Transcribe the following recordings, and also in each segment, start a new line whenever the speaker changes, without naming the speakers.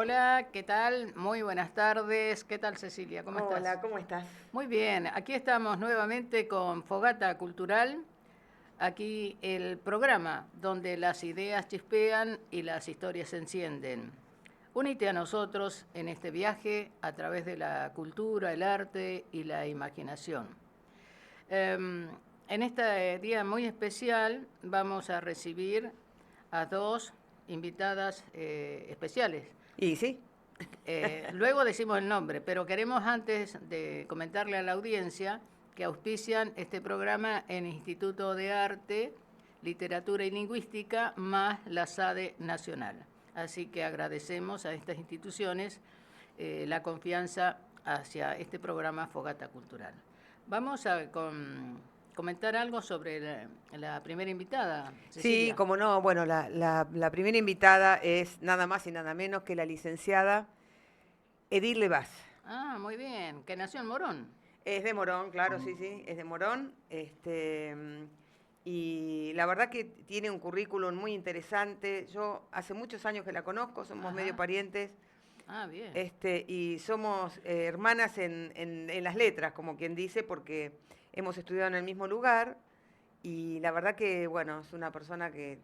Hola, ¿qué tal? Muy buenas tardes. ¿Qué tal, Cecilia? ¿Cómo estás?
Hola, ¿cómo estás?
Muy bien, aquí estamos nuevamente con Fogata Cultural. Aquí el programa donde las ideas chispean y las historias se encienden. Únete a nosotros en este viaje a través de la cultura, el arte y la imaginación. En este día muy especial vamos a recibir a dos invitadas especiales.
Y sí,
Luego decimos el nombre, pero queremos antes de comentarle a la audiencia que auspician este programa en Instituto de Arte, Literatura y Lingüística más la SADE Nacional. Así que agradecemos a estas instituciones la confianza hacia este programa Fogata Cultural. Vamos a comentar algo sobre la primera invitada,
sí,
Cecilia.
como no, bueno, la primera invitada es nada más y nada menos que la licenciada Edith Levás.
Ah, muy bien, que nació en Morón.
Es de Morón, claro, sí, sí, es de Morón. Y la verdad que tiene un currículum muy interesante. Yo hace muchos años que la conozco, somos medio
Ajá.
parientes.
Ah, bien.
Y somos hermanas en las letras, como quien dice, porque hemos estudiado en el mismo lugar. Y la verdad que, bueno, es una persona que,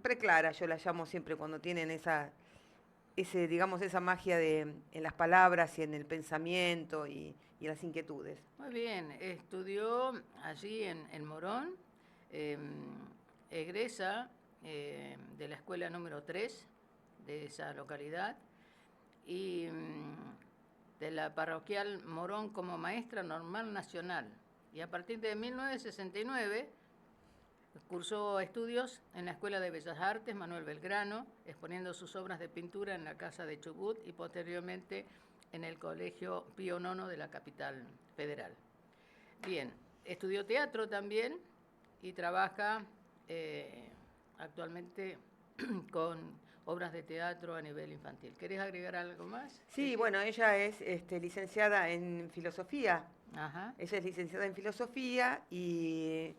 preclara, yo la llamo siempre cuando tienen digamos, esa magia en las palabras y en el pensamiento y las inquietudes.
Muy bien, estudió allí en Morón, eh, egresa de la escuela número 3 de esa localidad y de la parroquial Morón como maestra normal nacional. Y a partir de 1969 cursó estudios en la Escuela de Bellas Artes Manuel Belgrano, exponiendo sus obras de pintura en la Casa de Chubut y posteriormente en el Colegio Pío IX de la capital federal. Bien, estudió teatro también y trabaja actualmente con obras de teatro a nivel infantil. ¿Querés agregar algo más,
Sí,
Cecilia?
bueno, ella es licenciada en filosofía.
Ajá.
Ella es licenciada en filosofía y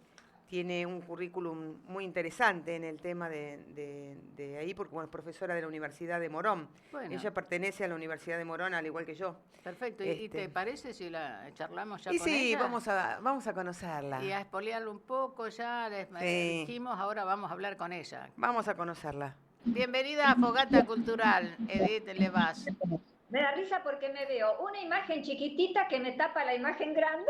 tiene un currículum muy interesante en el tema de ahí, porque bueno, es profesora de la Universidad de Morón.
Bueno,
Ella pertenece a la Universidad de Morón, al igual que yo.
perfecto. ¿Y
Este,
te parece si la charlamos ya
y
con
sí,
ella?
vamos a
Y a
conocerla.
espolearlo un poco, ya les
Sí,
dijimos, ahora vamos a hablar con ella.
vamos a conocerla.
Bienvenida a Fogata Cultural, Edith Levas.
Me da risa porque me veo una imagen chiquitita que me tapa la imagen grande.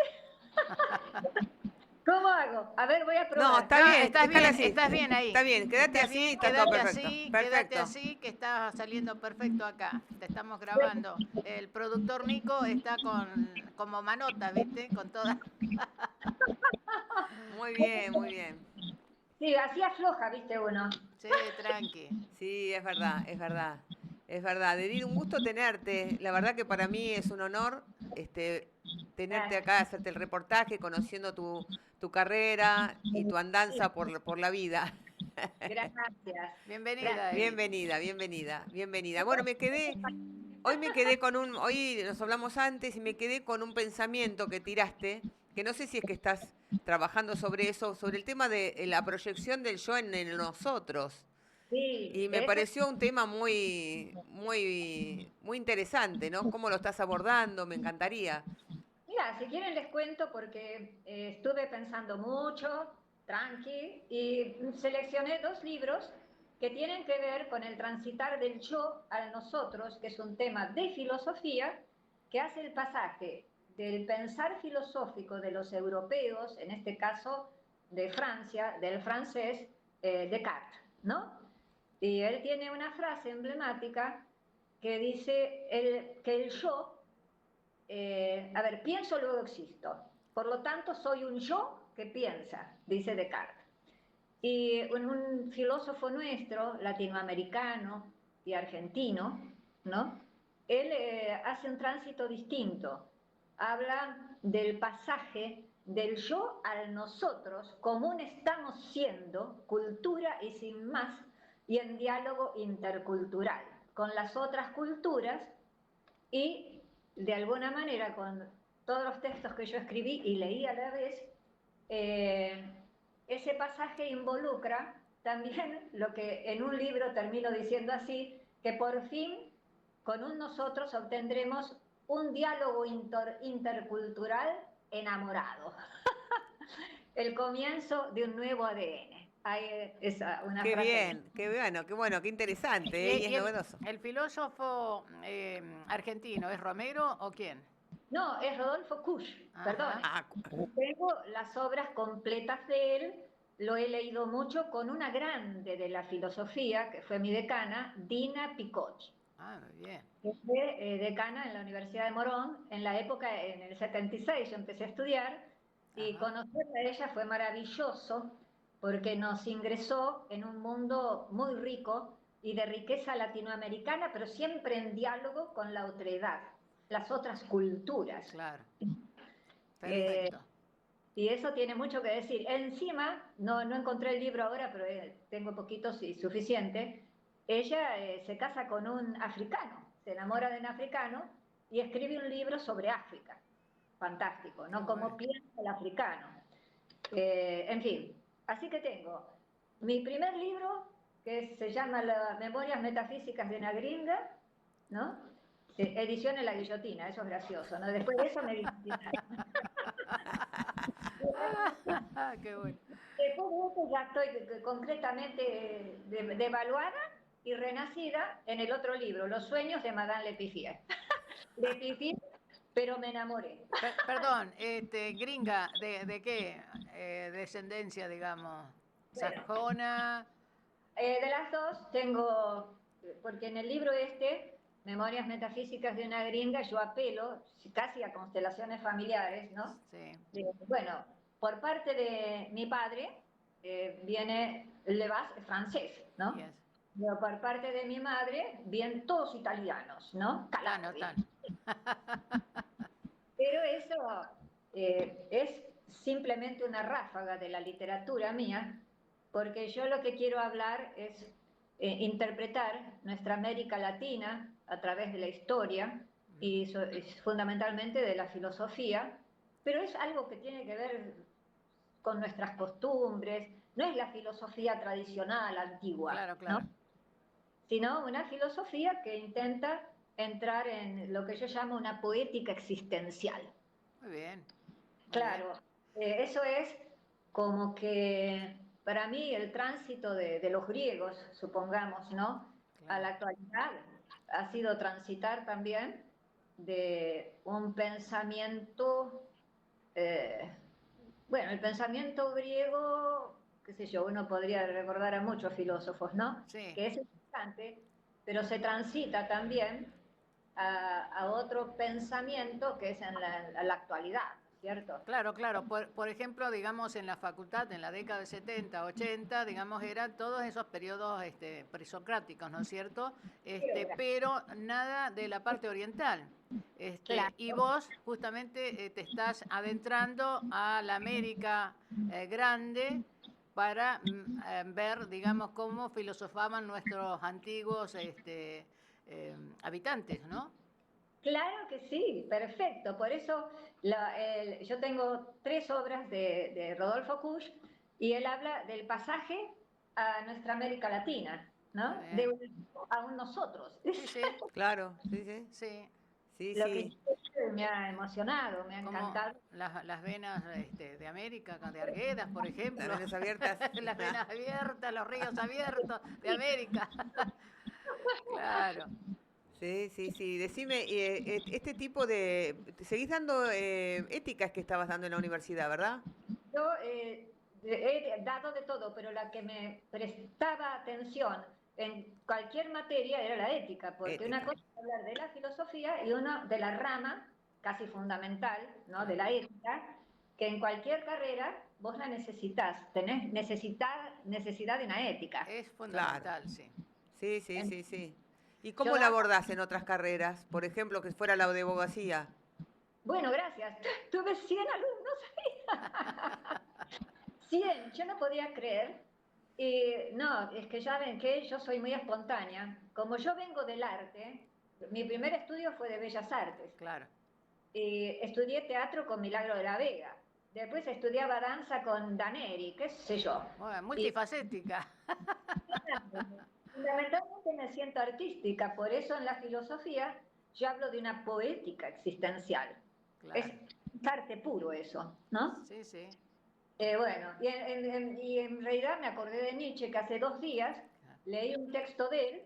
¿Cómo hago? A ver, voy a
No,
probar.
está bien, déjala así.
Estás bien ahí.
Está bien, quédate
Estás
así,
bien,
está todo perfecto.
quédate
Perfecto.
así, que está saliendo perfecto acá. Te estamos grabando. El productor Nico está como manota, ¿viste? Con toda.
Muy bien, muy bien.
Sí, así afloja, viste uno.
Sí, tranqui.
Sí, es verdad, es verdad. Es verdad. Edith, un gusto tenerte. La verdad que para mí es un honor este, tenerte
Eh,
acá, hacerte el reportaje, conociendo tu carrera y tu andanza por la vida.
gracias.
Bienvenida,
Gracias.
Edith.
Bienvenida, bienvenida, bienvenida. Bueno, hoy me quedé hoy nos hablamos antes y me quedé con un pensamiento que tiraste, que no sé si es que estás trabajando sobre eso, sobre el tema de la proyección del yo en nosotros.
Sí,
Y me
eso.
pareció un tema muy interesante, ¿no? ¿Cómo lo estás abordando? Me encantaría.
Mira, si quieren les cuento porque estuve pensando mucho, tranqui, y seleccioné dos libros que tienen que ver con el transitar del yo al nosotros, que es un tema de filosofía, que hace el pasaje del pensar filosófico de los europeos, en este caso de Francia, del francés Descartes, ¿no? Y él tiene una frase emblemática que dice que el yo a ver, pienso, luego existo. Por lo tanto, soy un yo que piensa, dice Descartes. Y un filósofo nuestro, latinoamericano y argentino, ¿no? Él hace un tránsito distinto. Habla del pasaje del yo al nosotros, común estamos siendo, cultura y sin más, y en diálogo intercultural con las otras culturas y de alguna manera con todos los textos que yo escribí y leí a la vez, eh, ese pasaje involucra también lo que en un libro termino diciendo así, que por fin con un nosotros obtendremos un diálogo intercultural enamorado. El comienzo de un nuevo ADN. Hay una
Qué
frase.
bien, qué bueno, qué interesante,
¿Y,
¿eh? Y es
y
novedoso.
el filósofo argentino es Romero o quién?
No, es Rodolfo Kusch, perdón.
Ajá.
Ah,
Tengo las obras completas de él, lo he leído mucho con una grande de la filosofía, que fue mi decana, Dina Picot,
Ah, muy bien.
que fue decana en la Universidad de Morón, en la época, en el 76 yo empecé a estudiar, y
Ajá.
conocerla a ella fue maravilloso, porque nos ingresó en un mundo muy rico y de riqueza latinoamericana, pero siempre en diálogo con la otredad, las otras culturas.
Claro.
Eh,
Perfecto.
y eso tiene mucho que decir. Encima, no encontré el libro ahora, pero tengo poquitos y suficiente. Ella se casa con un africano, se enamora de un africano y escribe un libro sobre África. Fantástico,
Qué
¿no?
bueno.
Cómo piensa el africano. En fin, así que tengo mi primer libro, que se llama Las Memorias Metafísicas de una Gringa, ¿no? Edición en la guillotina, eso es gracioso, ¿no? Después de eso me guillotina.
Qué bueno.
Después de eso ya estoy concretamente devaluada y renacida en el otro libro, Los sueños de Madame Letizier. Letizier, pero me enamoré.
Perdón, gringa, ¿de qué descendencia, digamos?
Bueno,
Sajona.
de las dos tengo, porque en el libro este, Memorias Metafísicas de una Gringa, yo apelo casi a constelaciones familiares, ¿no?
Sí.
Bueno, por parte de mi padre viene Levas, francés, ¿no?
Yes.
Pero por parte de mi madre vienen todos italianos, ¿no?
Tano,
Calabria.
Tano.
Pero eso es simplemente una ráfaga de la literatura mía, porque yo lo que quiero hablar es interpretar nuestra América Latina a través de la historia y fundamentalmente de la filosofía, pero es algo que tiene que ver con nuestras costumbres, no es la filosofía tradicional, antigua,
Claro,
¿no?
claro.
Sino una filosofía que intenta entrar en lo que yo llamo una poética existencial.
Muy bien. Muy bien.
Claro, eso es como que para mí el tránsito de los griegos, supongamos, ¿no? A la
Claro.
actualidad ha sido transitar también de un pensamiento, eh, bueno, el pensamiento griego, qué sé yo, uno podría recordar a muchos filósofos, ¿no?
Sí.
Que es importante, pero se transita también a otro pensamiento que es en la actualidad, ¿cierto?
Claro, claro. Por ejemplo, digamos, en la facultad, en la década de 70, 80, digamos, eran todos esos periodos presocráticos, ¿no es cierto? Pero nada de la parte oriental.
Claro,
Y vos justamente te estás adentrando a la América grande para ver, digamos, cómo filosofaban nuestros antiguos habitantes, ¿no?
claro que sí, perfecto. Por eso yo tengo 3 obras de Rodolfo Kusch y él habla del pasaje a nuestra América Latina,
Muy
¿no?
bien.
A un nosotros.
Sí, sí,
claro, sí, sí.
sí.
Sí,
Lo que
sí.
me ha emocionado, me ha
Como
encantado.
las venas de América, de Arguedas, por
Las
ejemplo.
venas abiertas.
Las venas abiertas, los ríos abiertos de América. Claro.
Sí, sí, sí. Decime, este tipo de... Seguís dando éticas que estabas dando en la universidad, ¿verdad?
Yo he dado de todo, pero la que me prestaba atención en cualquier materia era la ética, porque una
Ética.
cosa es hablar de la filosofía y una de la rama casi fundamental, ¿no? De
Claro.
la ética, que en cualquier carrera vos la necesitas, tenés necesidad de una ética.
Es
Claro.
fundamental, sí.
Sí, sí,
En-
sí, sí. ¿Y
yo
cómo la
daba,
abordás en otras carreras? Por ejemplo, que fuera la de abogacía.
bueno, gracias, tuve 100 alumnos ahí. 100, yo no podía creer. Y no, es que ya ven que yo soy muy espontánea. Como yo vengo del arte, mi primer estudio fue de Bellas Artes.
Claro.
Y estudié teatro con Milagro de la Vega. Después estudiaba danza con Daneri, qué sé yo.
Bueno,
Y
multifacética.
fundamentalmente me siento artística, por eso en la filosofía yo hablo de una poética existencial. Es
Claro.
arte puro eso, ¿no?
Sí, sí.
Bueno, y en realidad me acordé de Nietzsche, que hace 2 días
Claro.
leí un texto de él.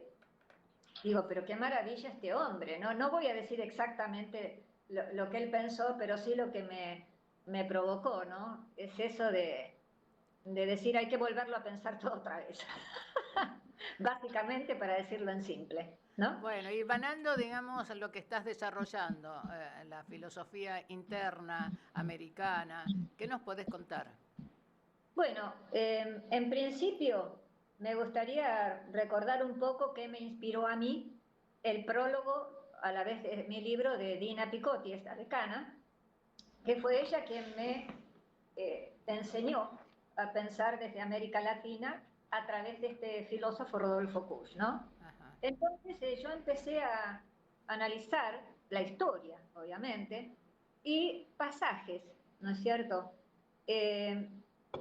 Digo, pero qué maravilla este hombre, ¿no? No voy a decir exactamente lo que él pensó, pero sí lo que me provocó, ¿no? Es eso de decir, hay que volverlo a pensar todo otra vez. Básicamente, para decirlo en simple, ¿no?
Bueno, y vanando, digamos, lo que estás desarrollando, la filosofía interna americana, ¿qué nos podés contar?
Bueno, en principio me gustaría recordar un poco qué me inspiró a mí el prólogo, a la vez de mi libro, de Dina Picotti, esta decana, que fue ella quien me enseñó a pensar desde América Latina a través de este filósofo Rodolfo Kusch, ¿no?
Ajá.
Entonces yo empecé a analizar la historia, obviamente, y pasajes, ¿no es cierto? Eh,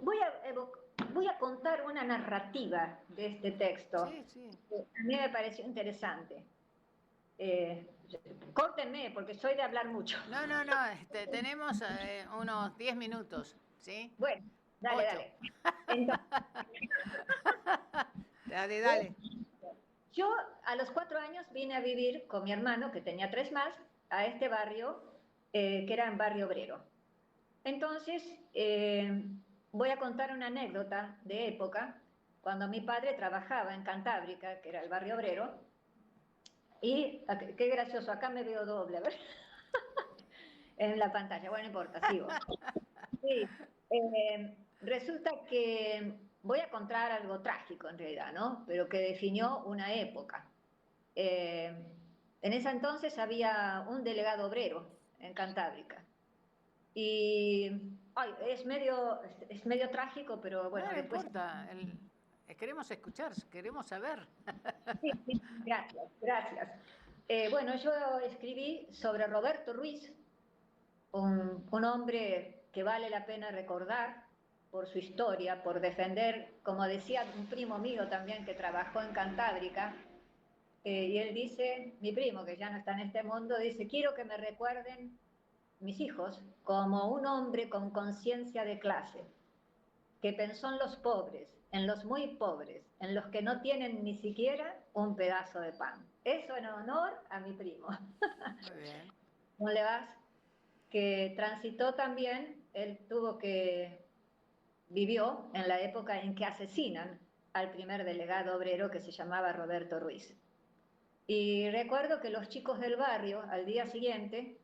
voy, a voy a contar una narrativa de este texto
Sí, sí.
que a mí me pareció interesante. Eh, Córtenme, porque soy de hablar mucho.
No, no, no, tenemos unos 10 minutos, ¿sí?
Bueno, dale,
8.
dale. Entonces,
Dale, dale.
yo a los 4 años vine a vivir con mi hermano, que tenía 3 más, a este barrio, que era en Barrio Obrero. Entonces, voy a contar una anécdota de época, cuando mi padre trabajaba en Cantábrica, que era el Barrio Obrero, y qué gracioso, acá me veo doble, a ver, en la pantalla, bueno, no importa, sigo. Sí, resulta que voy a contar algo trágico en realidad, ¿no? Pero que definió una época. En ese entonces había un delegado obrero en Cantábrica. Y ay, es medio trágico, pero
No,
bueno,
no
después...
importa, queremos escuchar, queremos saber.
Sí, sí, gracias, gracias. Bueno, yo escribí sobre Roberto Ruiz, un hombre que vale la pena recordar por su historia, por defender, como decía un primo mío también que trabajó en Cantábrica, y él dice, mi primo que ya no está en este mundo, dice, quiero que me recuerden mis hijos como un hombre con conciencia de clase, que pensó en los pobres, en los muy pobres, en los que no tienen ni siquiera un pedazo de pan. Eso en honor a mi primo.
Muy bien.
¿Cómo le vas? Que transitó también, él vivió en la época en que asesinan al primer delegado obrero que se llamaba Roberto Ruiz. Y recuerdo que los chicos del barrio, al día siguiente,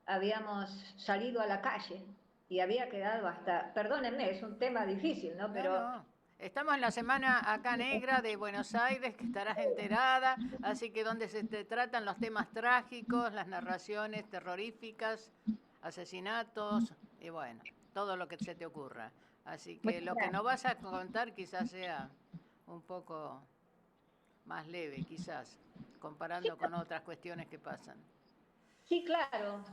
habíamos salido a la calle y había quedado hasta, perdónenme, es un tema difícil, ¿no?
No,
Pero
no. Estamos en la semana acá negra de Buenos Aires, que estarás enterada, así que donde se te tratan los temas trágicos, las narraciones terroríficas, asesinatos y bueno, todo lo que se te ocurra. Así que
muchas
lo que no
gracias.
vas a contar quizás sea un poco más leve, quizás,
Sí,
comparando con otras cuestiones que pasan.
sí, claro.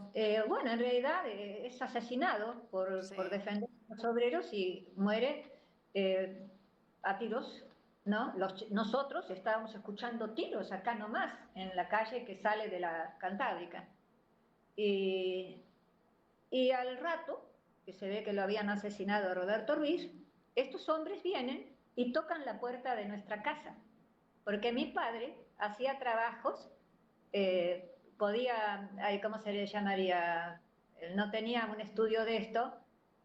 Bueno, en realidad es asesinado por
Sí,
defender a los obreros y muere eh, a tiros, ¿no? Nosotros estábamos escuchando tiros acá nomás, en la calle que sale de la Cantábrica. Y, y al rato, que se ve que lo habían asesinado a Roberto Ruiz, estos hombres vienen y tocan la puerta de nuestra casa, porque mi padre hacía trabajos, podía, ¿cómo se le llamaría? No tenía un estudio de esto,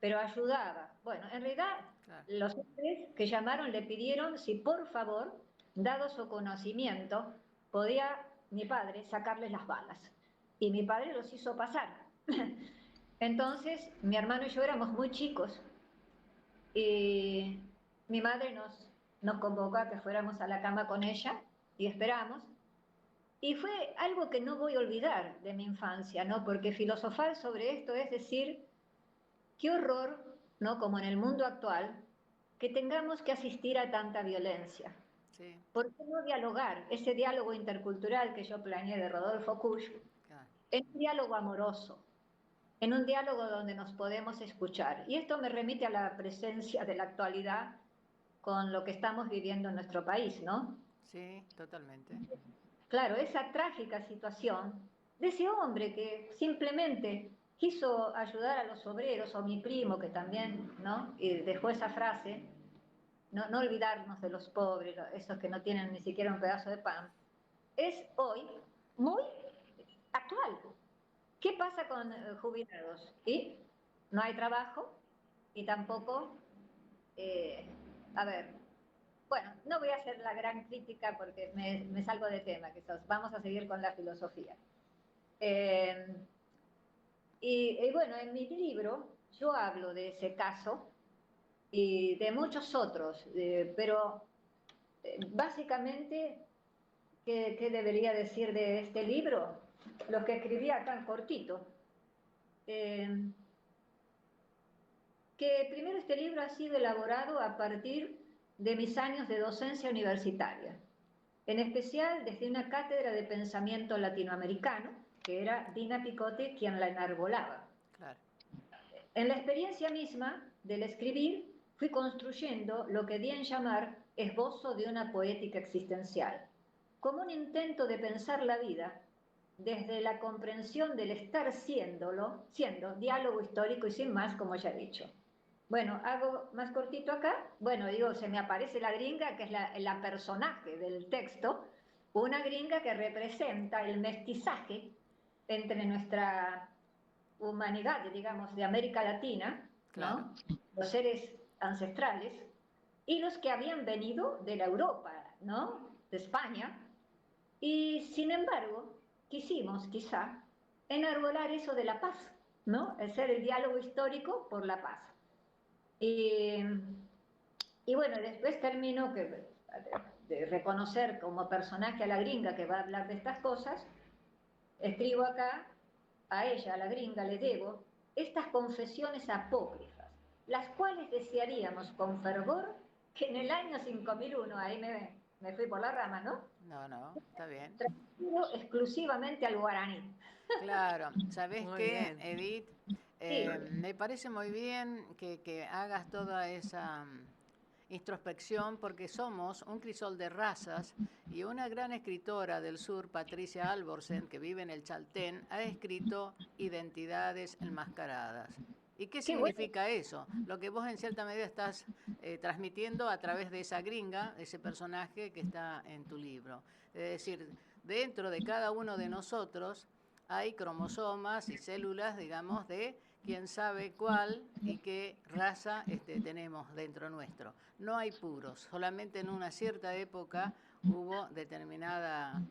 pero ayudaba. Bueno, en realidad
claro.
los hombres que llamaron le pidieron si por favor, dado su conocimiento, podía mi padre sacarles las balas. Y mi padre los hizo pasar. Entonces, mi hermano y yo éramos muy chicos y mi madre nos convocó a que fuéramos a la cama con ella y esperamos. Y fue algo que no voy a olvidar de mi infancia, ¿no? Porque filosofar sobre esto es decir, qué horror, ¿no? Como en el mundo actual, que tengamos que asistir a tanta violencia.
Sí,
¿Por qué no dialogar? Ese diálogo intercultural que yo planeé de Rodolfo Kusch,
claro.
es un diálogo amoroso, en un diálogo donde nos podemos escuchar. Y esto me remite a la presencia de la actualidad con lo que estamos viviendo en nuestro país, ¿no?
Sí, totalmente.
Claro, esa trágica situación de ese hombre que simplemente quiso ayudar a los obreros, o mi primo que también, ¿no? Y dejó esa frase, no olvidarnos de los pobres, esos que no tienen ni siquiera un pedazo de pan, es hoy muy actual. ¿Qué pasa con jubilados? Y no hay trabajo y tampoco, eh, a ver, bueno, no voy a hacer la gran crítica porque me salgo de tema, quizás. Vamos a seguir con la filosofía. Eh, y bueno, en mi libro yo hablo de ese caso y de muchos otros, pero básicamente, ¿qué debería decir de este libro? Lo que escribí acá en cortito. Eh, que primero este libro ha sido elaborado a partir de mis años de docencia universitaria, en especial desde una cátedra de pensamiento latinoamericano, que era Dina Picote quien la enarbolaba.
Claro.
En la experiencia misma del escribir, fui construyendo lo que di en llamar esbozo de una poética existencial, como un intento de pensar la vida desde la comprensión del estar siendo diálogo histórico y sin más, como ya he dicho. Bueno, hago más cortito acá. Bueno, digo, se me aparece la gringa, que es la personaje del texto, una gringa que representa el mestizaje entre nuestra humanidad, digamos, de América Latina,
Claro.
¿no? Los seres ancestrales, y los que habían venido de la Europa, ¿no? De España, y sin embargo, quisimos quizá enarbolar eso de la paz, ¿no? Hacer el diálogo histórico por la paz. Y, y bueno, después termino de reconocer como personaje a la gringa que va a hablar de estas cosas, escribo acá, a ella, a la gringa, le debo estas confesiones apócrifas, las cuales desearíamos con fervor que en el año 5001, ahí me fui por la rama, ¿no?
No, está bien.
Traducido exclusivamente al guaraní.
Claro, ¿sabés
Muy
qué,
bien.
Edith?
Sí,
Me parece muy bien que hagas toda esa introspección porque somos un crisol de razas y una gran escritora del sur, Patricia Alborsen, que vive en el Chaltén, ha escrito Identidades enmascaradas. ¿Y qué
qué bueno.
significa eso? Lo que vos en cierta medida estás transmitiendo a través de esa gringa, ese personaje que está en tu libro. Es decir, dentro de cada uno de nosotros hay cromosomas y células, digamos, de quién sabe cuál y qué raza tenemos dentro nuestro. No hay puros, solamente en una cierta época hubo determinada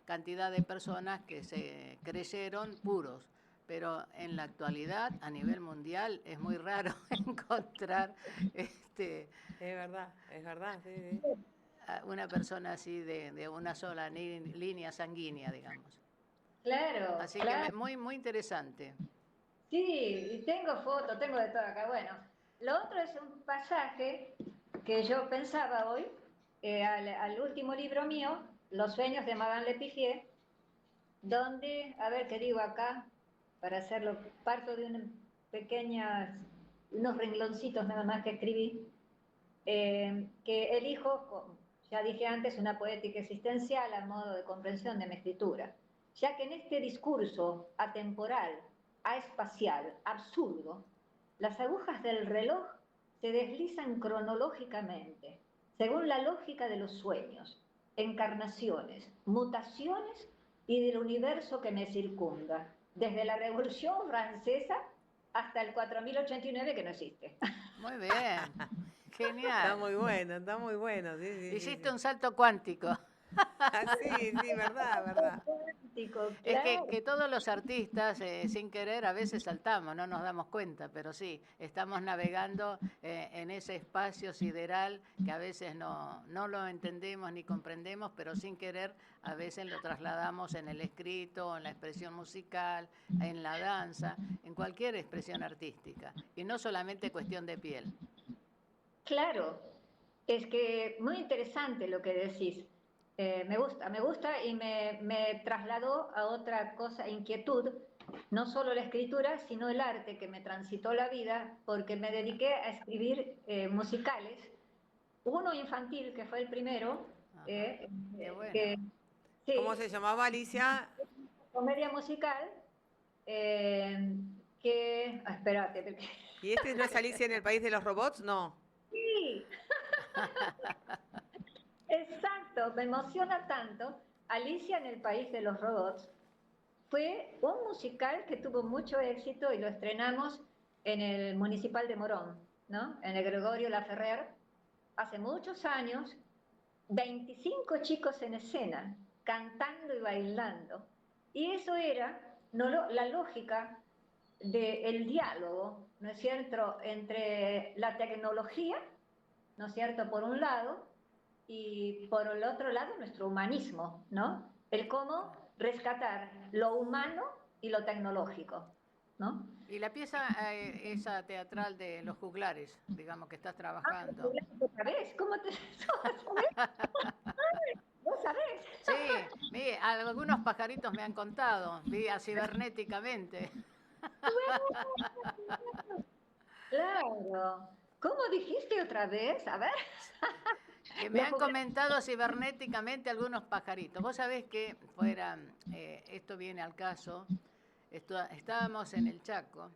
cantidad de personas que se creyeron puros, pero en la actualidad, a nivel mundial, es muy raro encontrar
Es verdad, sí, sí.
a una persona así de una sola línea sanguínea, digamos.
Claro,
Así que
claro.
muy, muy interesante.
Sí, y tengo fotos, tengo de todo acá. Bueno, lo otro es un pasaje que yo pensaba hoy, al último libro mío, Los sueños de Madame Lepifier, donde, a ver qué digo acá, para hacerlo, parto de unos rengloncitos nada más que escribí, que elijo, ya dije antes, una poética existencial a modo de comprensión de mi escritura, ya que en este discurso atemporal, aespacial, absurdo, las agujas del reloj se deslizan cronológicamente, según la lógica de los sueños, encarnaciones, mutaciones y del universo que me circunda, desde la Revolución Francesa hasta el 4089 que no existe.
Muy bien,
Está
genial.
muy bueno, sí, sí, sí,
Hiciste
sí.
un salto cuántico.
Ah, sí, sí, verdad, verdad.
Cuántico,
Es
claro.
que todos los artistas, sin querer, a veces saltamos, no nos damos cuenta, pero sí, estamos navegando en ese espacio sideral que a veces no lo entendemos ni comprendemos, pero sin querer a veces lo trasladamos en el escrito, en la expresión musical, en la danza, en cualquier expresión artística. Y no solamente cuestión de piel.
Claro, es que muy interesante lo que decís. Me gusta y me trasladó a otra cosa, inquietud, no solo la escritura, sino el arte que me transitó la vida, porque me dediqué a escribir musicales, uno infantil, que fue el primero,
Ajá.
eh,
Qué bueno.
que, sí,
¿Cómo se llamaba, Alicia?
comedia musical, eh, espérate,
¿Y este no es Alicia en el País de los Robots? No.
sí, exacto, me emociona tanto. Alicia en el País de los Robots fue un musical que tuvo mucho éxito y lo estrenamos en el Municipal de Morón, ¿no? En el Gregorio Laferrer, hace muchos años, 25 chicos en escena, cantando y bailando. Y eso era la lógica del diálogo, ¿no es cierto?, entre la tecnología, ¿no es cierto?, por un lado, y por el otro lado nuestro humanismo, ¿no? El cómo rescatar lo humano y lo tecnológico, ¿no?
Y la pieza esa teatral de Los Juglares, digamos que estás trabajando.
¿Otra vez? ¿Cómo te sabes? ¿Vos sabés?
Sí, mire, algunos pajaritos me han contado, vía cibernéticamente,
Claro. ¿Cómo dijiste otra vez? A ver.
que me
Los
han
juglares.
comentado cibernéticamente algunos pajaritos. Vos sabés que fuera, esto viene al caso, estábamos en el Chaco,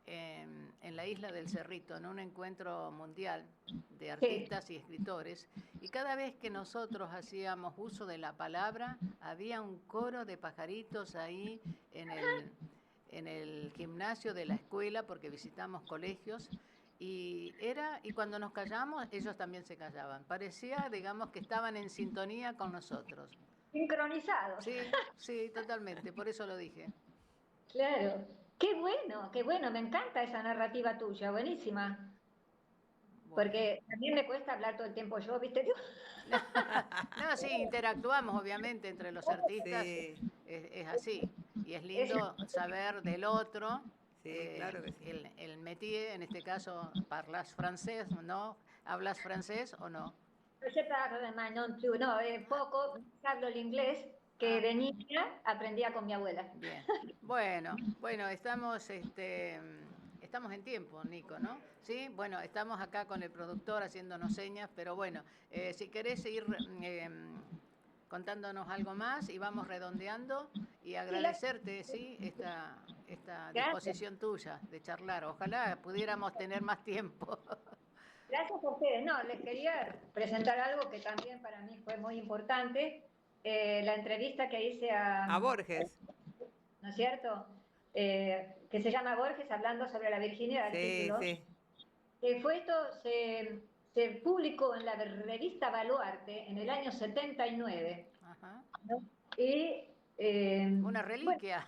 en la isla del Cerrito, en un encuentro mundial de
Sí,
artistas y escritores, y cada vez que nosotros hacíamos uso de la palabra, había un coro de pajaritos ahí en el gimnasio de la escuela, porque visitamos colegios, y cuando nos callamos, ellos también se callaban. Parecía, digamos, que estaban en sintonía con nosotros.
sincronizados.
Sí, sí, totalmente, por eso lo dije.
Claro. Qué bueno, me encanta esa narrativa tuya, buenísima.
Bueno.
Porque a mí me cuesta hablar todo el tiempo yo, ¿viste?
No, sí, interactuamos obviamente entre los artistas,
Sí,
es así. Y es
Es,
lindo saber del otro.
sí, claro que sí.
El métier, en este caso, parlas francés, ¿no? ¿Hablas francés o no?
je parle mais non plus, no, poco, hablo el inglés, que
Ah,
de niña aprendía con mi abuela.
bien. Bueno, estamos en tiempo, Nico, ¿no? Sí, bueno, estamos acá con el productor haciéndonos señas, pero bueno, si querés seguir contándonos algo más y vamos redondeando y
Sí,
agradecerte, sí, esta
gracias.
disposición tuya de charlar. Ojalá pudiéramos tener más tiempo.
Gracias a ustedes. No, les quería presentar algo que también para mí fue muy importante. La entrevista que hice
A Borges.
¿no es cierto? Que se llama Borges hablando sobre la virginidad, el
Sí,
título.
sí.
Se publicó en la revista Baluarte en el año 79.
Ajá.
¿No? Y
Una
bueno,
reliquia.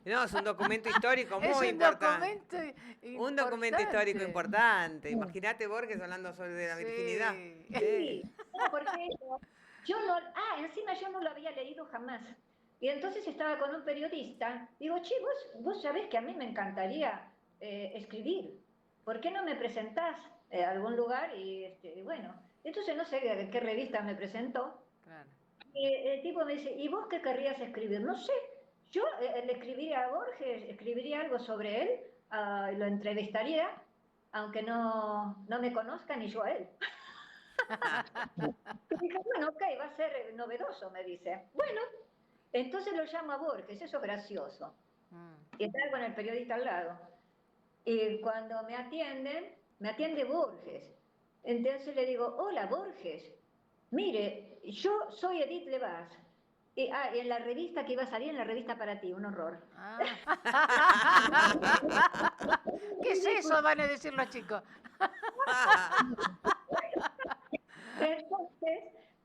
No, es un documento histórico
Es
muy
un
importante.
documento
Un documento histórico
importante.
importante. Imagínate Borges hablando sobre la virginidad.
Sí.
sí, no, porque yo no, encima yo no lo había leído jamás. Y entonces estaba con un periodista, digo, che, vos sabés que a mí me encantaría escribir, ¿por qué no me presentás a algún lugar? Y bueno, entonces no sé qué revista me presentó,
Claro.
y el tipo me dice, ¿y vos qué querrías escribir? No sé, yo le escribiría a Borges, escribiría algo sobre él, lo entrevistaría, aunque no me conozca ni yo a él. Y dije, bueno, ok, va a ser novedoso, me dice. Bueno, entonces lo llamo a Borges, eso es gracioso.
Mm.
Y estaba con el periodista al lado. Y cuando me atiende Borges. Entonces le digo, hola Borges, mire, yo soy Edith Lebas. Y en la revista que iba a salir, en la revista para ti, un horror.
Ah. ¿Qué es eso? Van a decir los chicos.
Entonces,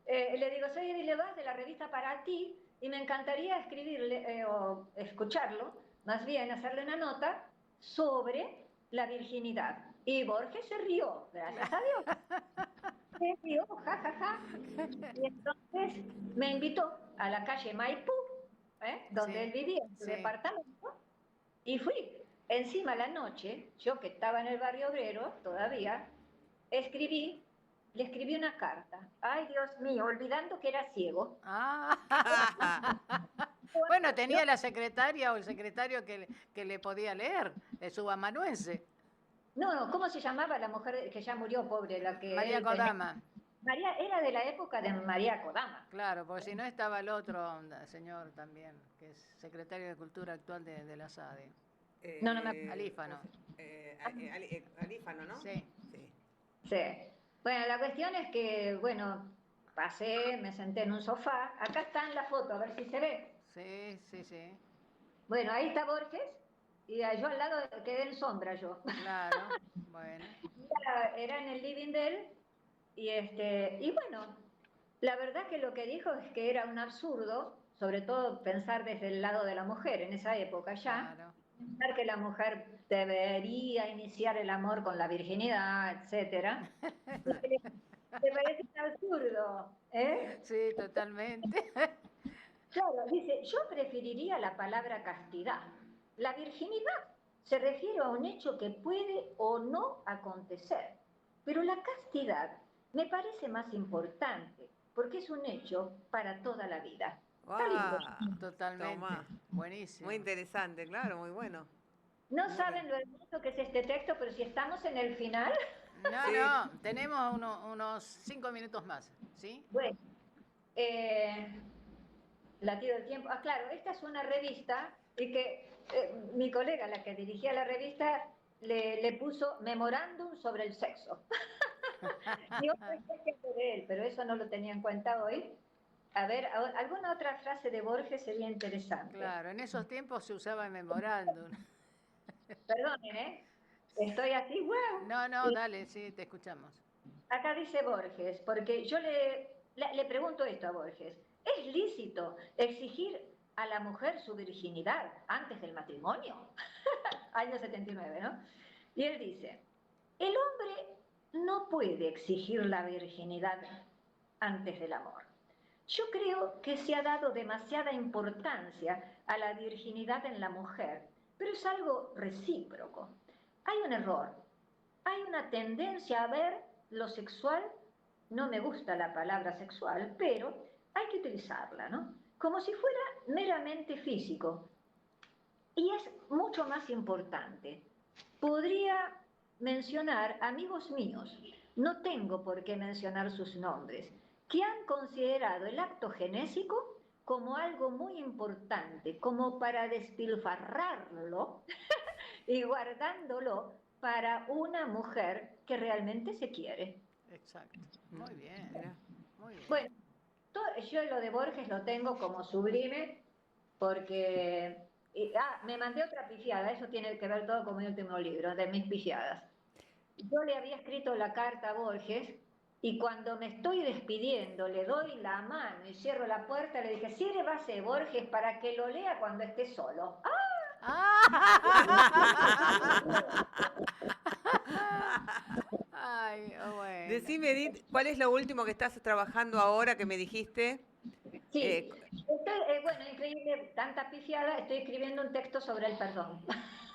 le digo, soy Edith Lebas de la revista Para Ti y me encantaría escribirle o escucharlo, más bien hacerle una nota sobre la virginidad. Y Borges se rió, gracias a Dios. Se rió, ja, ja, ja. Y entonces me invitó a la calle Maipú, donde
Sí,
él vivía, en su
sí.
departamento, y fui. Encima la noche, yo que estaba en el barrio obrero todavía, le escribí una carta. Ay, Dios mío, olvidando que era ciego.
Ah. Bueno, tenía la secretaria o el secretario que le podía leer, el subamanuense.
No, ¿cómo se llamaba la mujer que ya murió, pobre? La que
María
él tenía?
Kodama.
María, era de la época de María Kodama.
Claro, porque si no estaba el otro señor también, que es secretario de Cultura actual de la SADE.
No, no me
Alífano.
Alífano, ¿no?
Sí.
Sí.
Sí. Bueno, la cuestión es que, bueno, pasé, me senté en un sofá. Acá está en la foto, a ver si se ve.
Sí, sí, sí.
Bueno, ahí está Borges y yo al lado quedé en sombra yo.
Claro, bueno.
Era en el living de él y bueno, la verdad que lo que dijo es que era un absurdo, sobre todo pensar desde el lado de la mujer en esa época ya,
Claro.
pensar que la mujer debería iniciar el amor con la virginidad, etcétera. ¿Te parece un absurdo? ¿Eh?
Sí, totalmente.
Claro, dice, yo preferiría la palabra castidad. La virginidad se refiere a un hecho que puede o no acontecer, pero la castidad me parece más importante, porque es un hecho para toda la vida. Está lindo.
¡Guau!
Totalmente.
Tomá. Muy
Buenísimo.
interesante, claro, muy bueno.
No
Muy
saben
bien.
lo hermoso que es este texto, pero si estamos en el final,
No,
Sí.
no, tenemos unos 5 minutos más, ¿sí?
bueno, eh, latido del tiempo. Ah, claro, esta es una revista y que mi colega, la que dirigía la revista, le puso memorándum sobre el sexo. Y otro ejemplo de él, pero eso no lo tenía en cuenta hoy. A ver, alguna otra frase de Borges sería interesante.
Claro, en esos tiempos se usaba el memorándum.
Perdonen, ¿eh? Estoy así, wow.
No, no,
Y
dale, sí, te escuchamos.
acá dice Borges, porque yo le pregunto esto a Borges. ¿Es lícito exigir a la mujer su virginidad antes del matrimonio? Año 79, ¿no? Y él dice, el hombre no puede exigir la virginidad antes del amor. Yo creo que se ha dado demasiada importancia a la virginidad en la mujer, pero es algo recíproco. Hay un error, hay una tendencia a ver lo sexual, no me gusta la palabra sexual, pero hay que utilizarla, ¿no? Como si fuera meramente físico. Y es mucho más importante. Podría mencionar amigos míos, no tengo por qué mencionar sus nombres, que han considerado el acto genésico como algo muy importante, como para despilfarrarlo y guardándolo para una mujer que realmente se quiere.
Exacto. Muy bien,
Mirá.
muy bien.
Bueno, yo lo de Borges lo tengo como sublime porque... me mandé otra pifiada, eso tiene que ver todo con mi último libro, de mis pifiadas. Yo le había escrito la carta a Borges y cuando me estoy despidiendo, le doy la mano y cierro la puerta, le dije, cierre base Borges para que lo lea cuando esté solo.
Ay, bueno.
Decime, Edith, ¿cuál es lo último que estás trabajando ahora que me dijiste?
Sí, bueno, increíble, tanta pifiada, estoy escribiendo un texto sobre el perdón.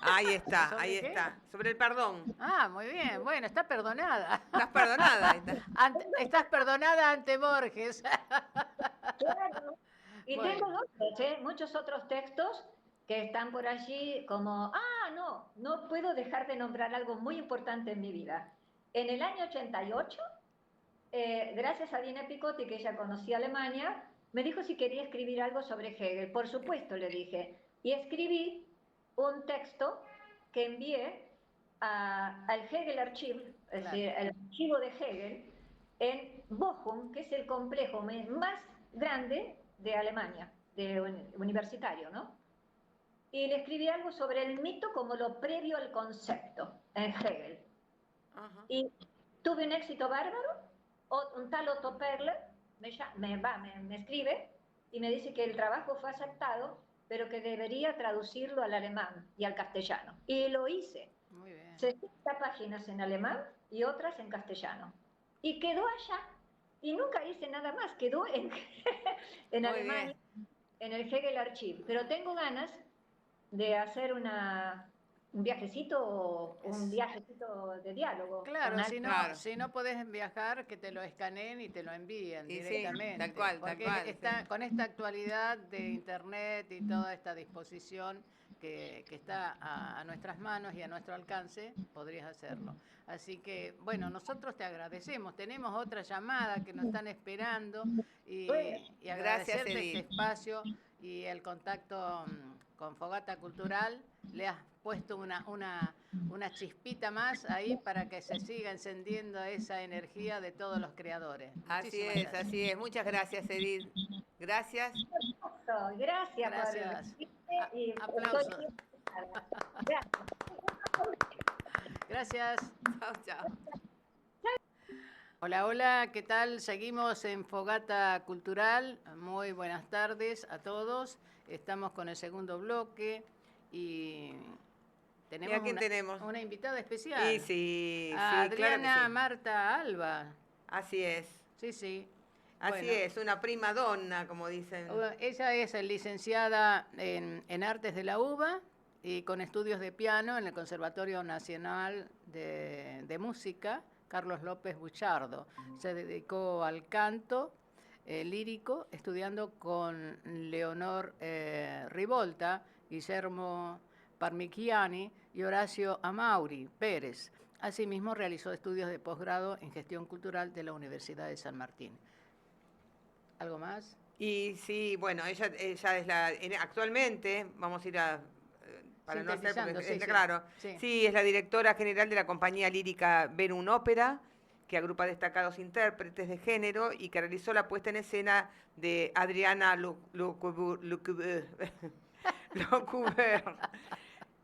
Ahí está, ahí
¿Sobre qué?
está. Sobre el perdón.
Ah, muy bien. Bueno, está perdonada.
¿Estás perdonada? Ahí está.
Estás perdonada ante Borges.
Claro. Y tengo
Bueno,
otros, muchos otros textos que están por allí como, no puedo dejar de nombrar algo muy importante en mi vida. En el año 88, gracias a Dina Picotti, que ella conocía Alemania, me dijo si quería escribir algo sobre Hegel. Por supuesto, le dije. Y escribí un texto que envié al Hegel Archive, es
claro.
decir, el archivo de Hegel, en Bochum, que es el complejo más grande de Alemania, universitario, ¿no? Y le escribí algo sobre el mito como lo previo al concepto en Hegel.
Ajá.
Y tuve un éxito bárbaro. Un tal Otto Perler me escribe y me dice que el trabajo fue aceptado, pero que debería traducirlo al alemán y al castellano. Y lo hice.
Muy bien.
60 páginas en alemán y otras en castellano. Y quedó allá. Y nunca hice nada más, quedó en
Muy bien.
Alemania, en el Hegel Archive. Pero tengo ganas de hacer un viajecito de diálogo con
Claro,
alguien.
Claro.
si no podés viajar, que te lo escaneen y te lo envíen
Y sí, tal
directamente.
cual,
Porque
sí.
con esta actualidad de internet y toda esta disposición que está a nuestras manos y a nuestro alcance, podrías hacerlo. Así que, bueno, nosotros te agradecemos. Tenemos otra llamada que nos están esperando y
Gracias,
agradecerte este
Edith.
espacio y el contacto con Fogata Cultural. Le has puesto una chispita más ahí para que se siga encendiendo esa energía de todos los creadores. Muchísimas gracias.
Así es. Muchas gracias, Edith. Gracias.
Gracias por
Gracias.
recibirme y
Aplausos.
estoy gracias.
Gracias.
Chao, chao.
Hola, hola, ¿qué tal? Seguimos en Fogata Cultural. Muy buenas tardes a todos. Estamos con el segundo bloque y tenemos
¿Y a quién tenemos?
una invitada especial.
Y sí,
A
sí, claro que
Adriana
sí.
Marta Alba.
Así es.
Sí, sí.
Así
Bueno,
es, una prima donna, como dicen.
ella es licenciada en Artes de la UBA y con estudios de piano en el Conservatorio Nacional de Música Carlos López Buchardo. Se dedicó al canto lírico, estudiando con Leonor Rivolta, Guillermo Parmigiani y Horacio Amauri Pérez. Asimismo, realizó estudios de posgrado en gestión cultural de la Universidad de San Martín. ¿Algo más?
Y sí, bueno, ella es actualmente, vamos a ir a, para no hacer, porque
Sintetizando, sí,
claro,
sí.
sí, es la directora general de la compañía lírica Verum Ópera, que agrupa destacados intérpretes de género y que realizó la puesta en escena de Adriana Lecouvreur,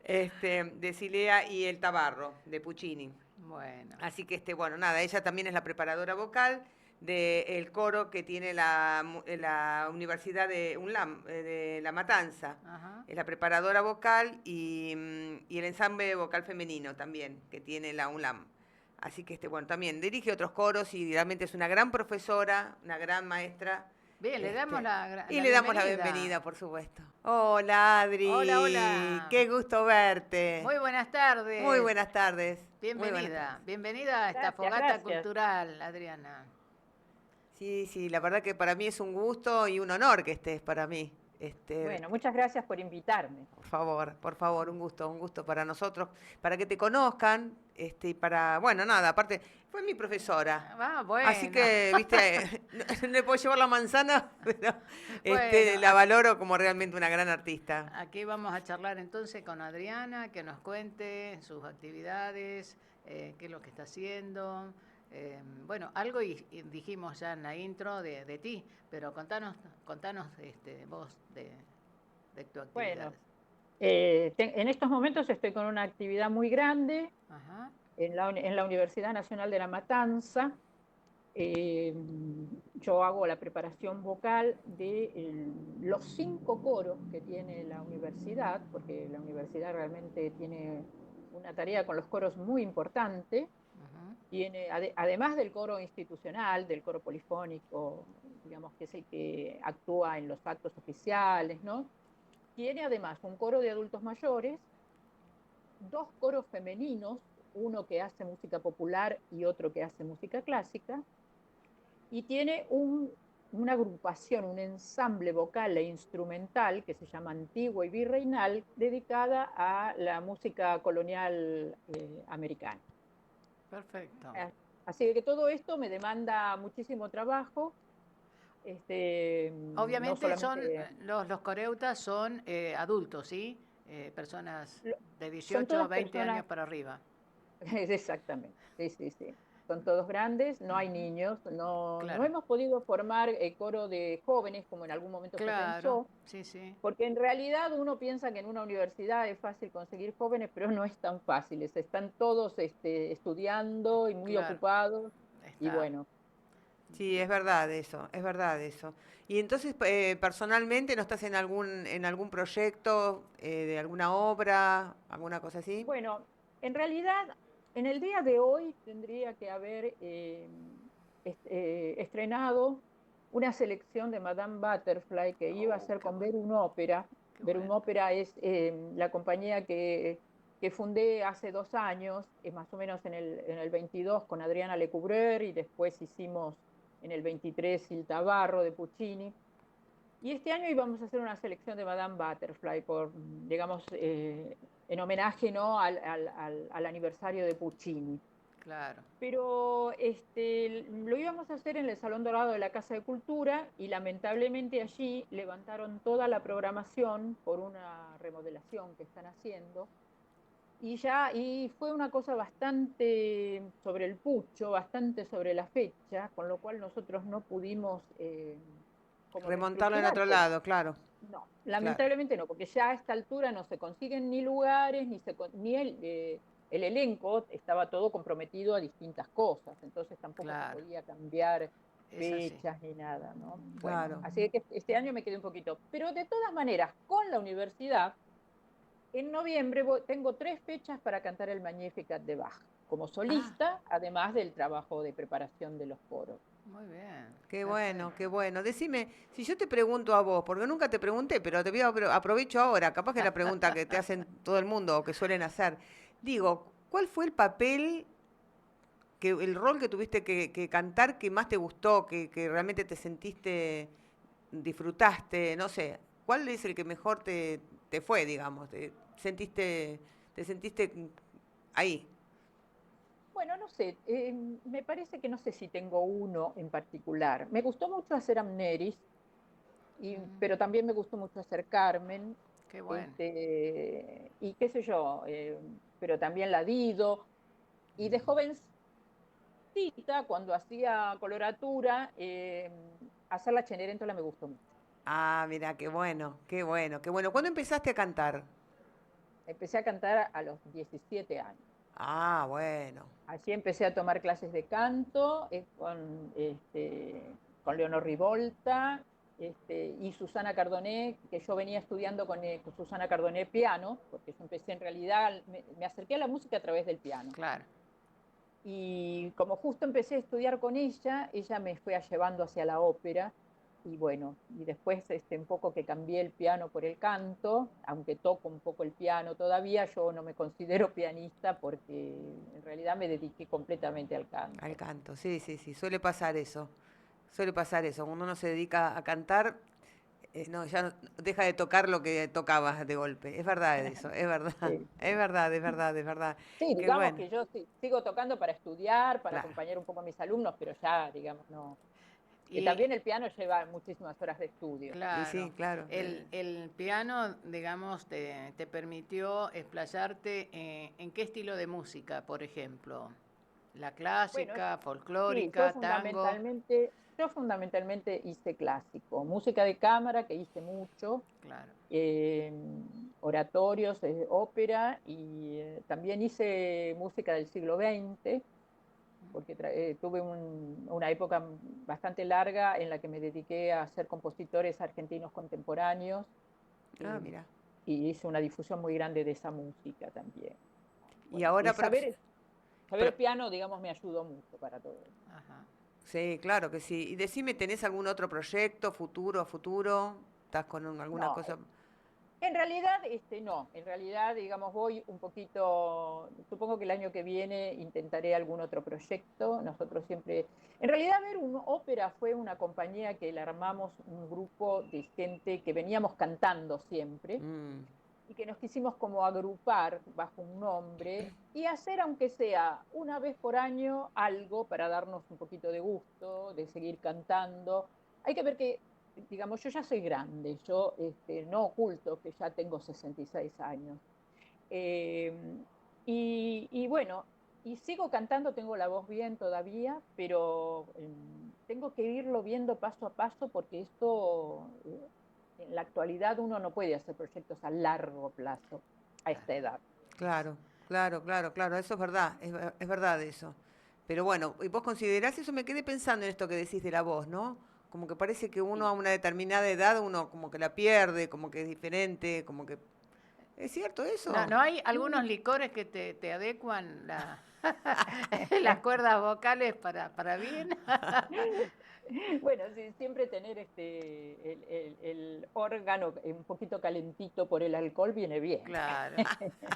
de Silea y El Tabarro, de Puccini.
Bueno.
Así que, bueno, nada, ella también es la preparadora vocal del coro que tiene la Universidad de UNLAM, de La Matanza.
Ajá.
Es la preparadora vocal y el ensamble vocal femenino también, que tiene la UNLAM. Así que, bueno, también dirige otros coros y realmente es una gran profesora, una gran maestra.
Bien, le damos
le damos la bienvenida, por supuesto. Hola, Adri.
Hola, hola.
Qué gusto verte.
Muy buenas tardes.
Muy buenas tardes.
Bienvenida.
Muy buenas tardes.
Bienvenida a esta fogata cultural, Adriana.
Sí, sí, la verdad que para mí es un gusto y un honor que estés para mí.
Bueno, muchas gracias por invitarme.
Por favor, un gusto para nosotros, para que te conozcan, y para, bueno, nada, aparte, fue mi profesora.
Ah, bueno.
Así que, viste, no le puedo llevar la manzana, pero
Bueno,
la valoro como realmente una gran artista.
Aquí vamos a charlar entonces con Adriana, que nos cuente sus actividades, qué es lo que está haciendo. Bueno, algo y dijimos ya en la intro de ti, pero contanos vos de tu actividad.
Bueno, en estos momentos estoy con una actividad muy grande.
Ajá.
En la Universidad Nacional de La Matanza. Yo hago la preparación vocal de los 5 coros que tiene la universidad, porque la universidad realmente tiene una tarea con los coros muy importante. Tiene, además del coro institucional, del coro polifónico, digamos que es el que actúa en los actos oficiales, ¿no? Tiene además un coro de adultos mayores, 2 coros femeninos, uno que hace música popular y otro que hace música clásica, y tiene una agrupación, un ensamble vocal e instrumental que se llama Antigua y Virreinal, dedicada a la música colonial americana.
Perfecto.
Así que todo esto me demanda muchísimo trabajo.
Obviamente
no solamente,
los coreutas son adultos, ¿sí? Personas de 18
todas
a 20
personas,
años para arriba.
Exactamente, sí. Son todos grandes, no hay niños, no hemos podido formar coro de jóvenes como en algún momento se pensó.
Sí.
Porque en realidad uno piensa que en una universidad es fácil conseguir jóvenes, pero no es tan fácil. Están todos estudiando y muy ocupados. Y bueno.
Sí, es verdad eso. Y entonces, personalmente, ¿no estás en algún proyecto de alguna obra, alguna cosa así?
Bueno, en realidad, en el día de hoy tendría que haber estrenado una selección de Madame Butterfly que iba a ser con Verum Ópera. Verum Ópera es la compañía que fundé hace 2 años, más o menos en el 22 con Adriana Lecouvreur, y después hicimos en el 23 Il Tabarro de Puccini. Y este año íbamos a hacer una selección de Madame Butterfly, por, digamos, en homenaje, ¿no?, al aniversario de Puccini.
Claro.
Pero lo íbamos a hacer en el Salón Dorado de la Casa de Cultura y lamentablemente allí levantaron toda la programación por una remodelación que están haciendo. Y fue una cosa bastante sobre el pucho, bastante sobre la fecha, con lo cual nosotros no pudimos como
Remontarlo en
reestructurar.
otro lado, claro.
No,
Claro.
lamentablemente no, porque ya a esta altura no se consiguen ni lugares, ni el elenco estaba todo comprometido a distintas cosas, entonces tampoco se
Claro.
podía cambiar
Es así.
fechas ni nada, ¿no? Bueno,
Claro.
así que este año me quedé un poquito. Pero de todas maneras, con la universidad, en noviembre tengo 3 fechas para cantar el Magnificat de Bach, como
Ah,
solista, además del trabajo de preparación de los coros.
muy bien.
Qué bueno, qué
Perfecto.
bueno. Decime, si yo te pregunto a vos, porque nunca te pregunté, pero te voy a aprovecho ahora, capaz que es la pregunta que te hacen todo el mundo o que suelen hacer. Digo, ¿cuál fue el papel, el rol que tuviste que cantar que más te gustó, que realmente te sentiste, disfrutaste, no sé, ¿cuál es el que mejor te fue, digamos? Te sentiste ahí.
Bueno, no sé, me parece que no sé si tengo uno en particular. Me gustó mucho hacer Amneris, pero también me gustó mucho hacer Carmen,
Qué bueno.
y qué sé yo, pero también la Dido. Y de jovencita, cuando hacía coloratura, hacer la Cenerentola me gustó mucho.
Ah, mira, qué bueno, qué bueno, qué bueno. ¿Cuándo empezaste a cantar?
Empecé a cantar a los 17 años.
Ah, bueno.
Allí empecé a tomar clases de canto con Leonor Rivolta y Susana Cardoné, que yo venía estudiando con Susana Cardoné piano, porque yo empecé en realidad, me acerqué a la música a través del piano.
Claro.
Y como justo empecé a estudiar con ella me fue llevando hacia la ópera. Y bueno, y después un poco que cambié el piano por el canto, aunque toco un poco el piano todavía, yo no me considero pianista porque en realidad me dediqué completamente al
Al
canto.
canto, sí, sí, sí, suele pasar eso. Suele pasar eso. Cuando uno se dedica a cantar, no, ya deja de tocar lo que tocabas de golpe. Es verdad eso, es verdad.
Sí,
Es verdad, es verdad, es verdad.
sí,
Qué
digamos
bueno,
que yo sigo tocando para estudiar, para
claro.
acompañar un poco a mis alumnos, pero ya, digamos, no.
Y
También el piano lleva muchísimas horas de estudio.
Y sí,
claro,
claro.
el piano, digamos, te permitió explayarte en qué estilo de música, por ejemplo. La
Bueno,
clásica,
sí,
folclórica, tango.
yo fundamentalmente hice clásico, música de cámara que hice mucho,
Claro.
eh, oratorios, ópera y también hice música del siglo XX, porque tuve una época bastante larga en la que me dediqué a ser compositores argentinos contemporáneos
Ah,
y,
mira.
y hice una difusión muy grande de esa música también.
Y
Bueno, y
ahora,
saber piano, digamos, me ayudó mucho para todo eso.
Ajá.
sí, claro que sí. Y decime, ¿tenés algún otro proyecto futuro? ¿Estás con alguna
No,
cosa?
en realidad, no. En realidad, digamos, voy un poquito, supongo que el año que viene intentaré algún otro proyecto. Nosotros siempre, en realidad, ver un ópera fue una compañía que le armamos un grupo de gente que veníamos cantando siempre
Mm,
y que nos quisimos como agrupar bajo un nombre y hacer, aunque sea una vez por año, algo para darnos un poquito de gusto, de seguir cantando. Hay que ver que, digamos, yo ya soy grande, yo no oculto que ya tengo 66 años. Eh, y bueno, y sigo cantando, tengo la voz bien todavía, pero tengo que irlo viendo paso a paso porque esto, en la actualidad uno no puede hacer proyectos a largo plazo a esta edad.
claro, claro, claro, claro. Eso es verdad, es verdad eso. Pero bueno, ¿y vos considerás eso? Me quedé pensando en esto que decís de la voz, ¿no? Como que parece que uno
Sí.
a una determinada edad, uno como que la pierde, como que es diferente, como que... ¿Es cierto
No,
eso?
no hay algunos licores que te adecuan las cuerdas vocales para bien.
Bueno, sí, siempre tener el órgano un poquito calentito por el alcohol viene bien.
Claro,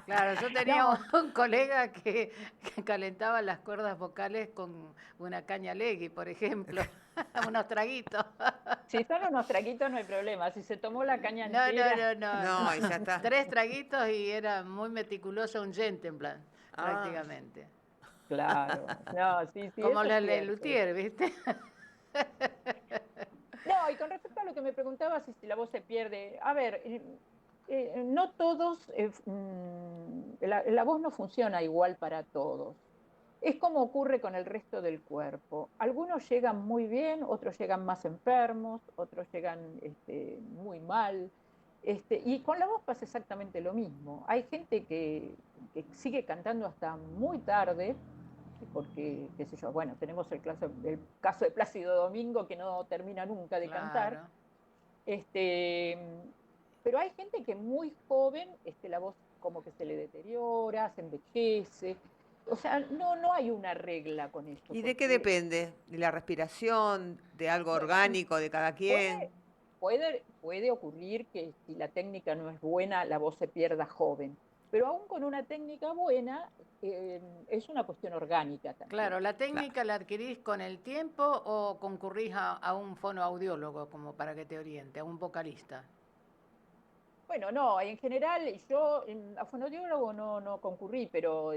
claro. Yo tenía
No,
un colega que calentaba las cuerdas vocales con una caña legui, por ejemplo, unos traguitos.
Si son unos traguitos no hay problema, si se tomó la caña
No,
entera.
No, y ya está.
3 traguitos y era muy meticuloso, un gentleman,
Ah,
prácticamente.
Claro, no, sí, sí,
Como
eso es
la de
cierto.
Luthier, ¿viste?
No, y con respecto a lo que me preguntabas, si la voz se pierde, a ver, no todos, la voz no funciona igual para todos. Es como ocurre con el resto del cuerpo. Algunos llegan muy bien, otros llegan más enfermos, otros llegan muy mal. Y con la voz pasa exactamente lo mismo. Hay gente que sigue cantando hasta muy tarde, porque, qué sé yo, bueno, tenemos el caso de Plácido Domingo que no termina nunca de cantar.
Claro.
Este, pero hay gente que muy joven, la voz como que se le deteriora, se envejece. O sea, no hay una regla con eso,
¿y de qué
porque,
depende? ¿De la respiración? ¿De algo
bueno,
orgánico de cada quien?
puede, puede ocurrir que si la técnica no es buena, la voz se pierda joven. Pero aún con una técnica buena, es una cuestión orgánica también.
Claro, ¿la
Claro.
técnica la adquirís con el tiempo o concurrís a un fonoaudiólogo como para que te oriente, a un vocalista?
Bueno, no, en general yo a fonodiólogo no concurrí, pero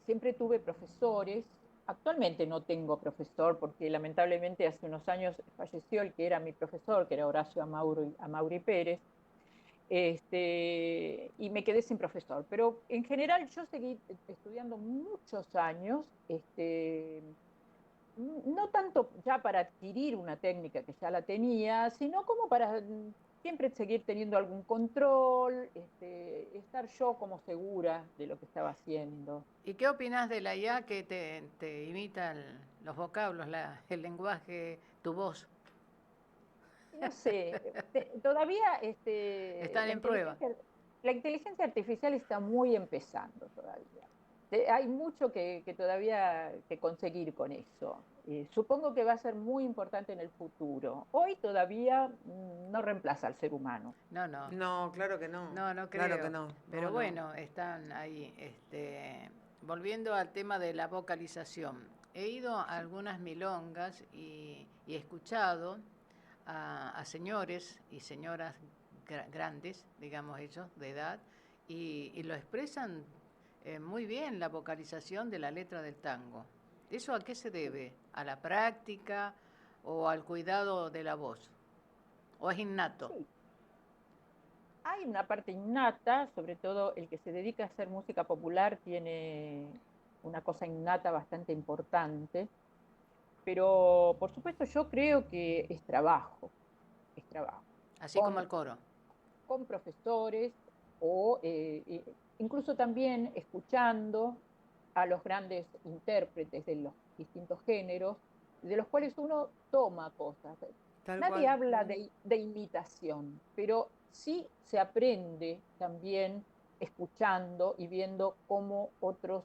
siempre tuve profesores. Actualmente no tengo profesor porque lamentablemente hace unos años falleció el que era mi profesor, que era Horacio Amauri Pérez, y me quedé sin profesor. Pero en general yo seguí estudiando muchos años, no tanto ya para adquirir una técnica que ya la tenía, sino como para siempre seguir teniendo algún control, estar yo como segura de lo que estaba haciendo.
¿Y qué opinás de la IA que te imita los vocablos, el lenguaje, tu voz?
No sé, todavía
Están
la
en prueba.
inteligencia artificial está muy empezando todavía. Hay mucho que todavía que conseguir con eso. Supongo que va a ser muy importante en el futuro. Hoy todavía no reemplaza al ser humano.
No, no,
No, claro que no.
no
Claro que
creo.
no. No,
Pero
no.
bueno, están ahí. Volviendo al tema de la vocalización. He ido a algunas milongas y he escuchado a señores y señoras grandes, digamos ellos, de edad, y lo expresan muy bien la vocalización de la letra del tango. ¿Eso a qué se debe? ¿A la práctica o al cuidado de la voz? ¿O es innato?
Sí, hay una parte innata, sobre todo el que se dedica a hacer música popular tiene una cosa innata bastante importante, pero por supuesto yo creo que es trabajo,
Así como
con,
el coro.
con profesores o incluso también escuchando a los grandes intérpretes de los distintos géneros, de los cuales uno toma cosas.
Tal
Nadie
cual.
habla de imitación, pero sí se aprende también escuchando y viendo cómo otros